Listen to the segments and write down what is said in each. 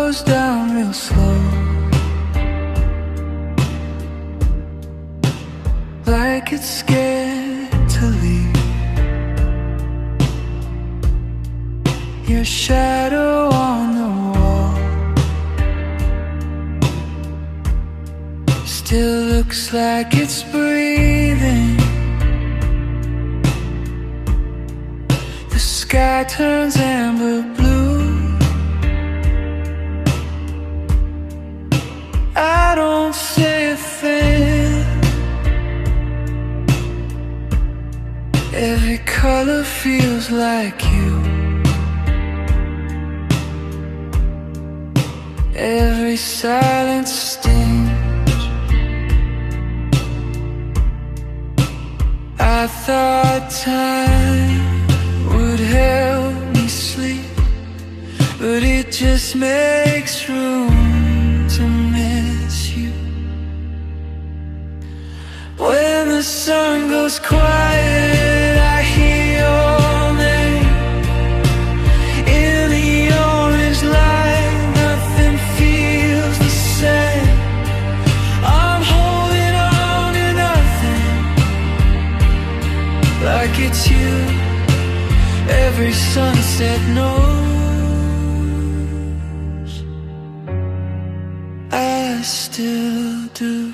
goes down real slow, like it's scared to leave. Your shadow on the wall still looks like it's breathing. The sky turns amber blue. I don't say a thing. Every color feels like you. Every silence stings. I thought time would help me sleep, but it just makes room to miss you. When the sun goes quiet, I hear your name. In the orange light, nothing feels the same. I'm holding on to nothing, like it's you. Every sunset knows I still do.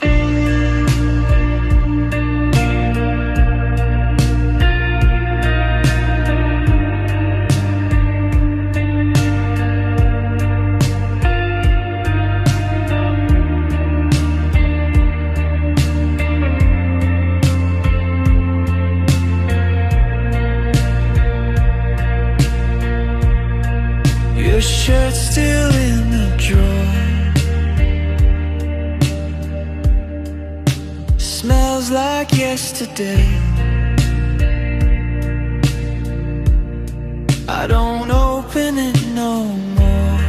Your shirt's still in the drawer. Smells like yesterday. I don't open it no more,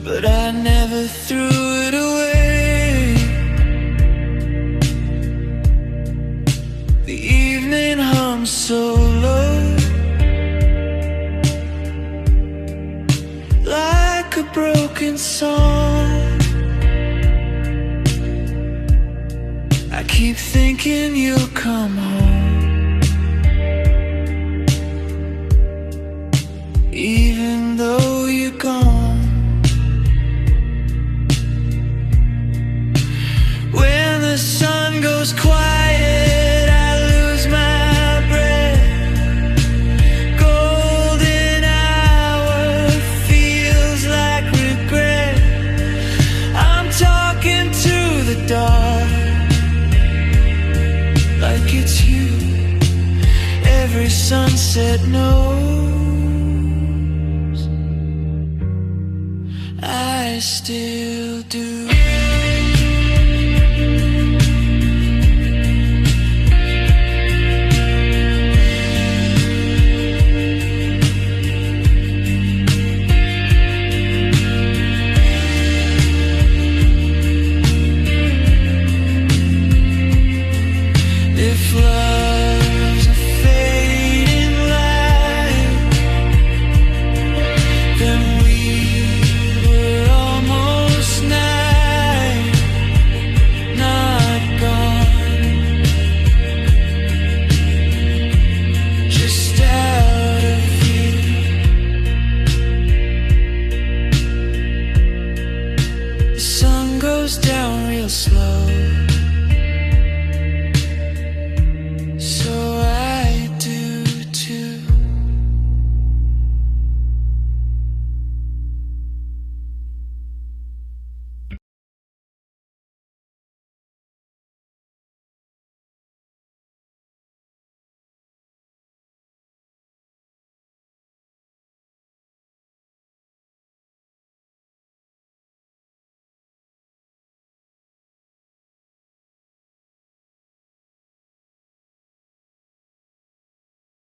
but I never threw it away. The evening hums so low, like a broken song. I keep thinking you'll come home, even though you're gone. When the sun goes quiet, I lose my breath. Golden hour feels like regret. I'm talking to the dark, like it's you. Every sunset knows I still do.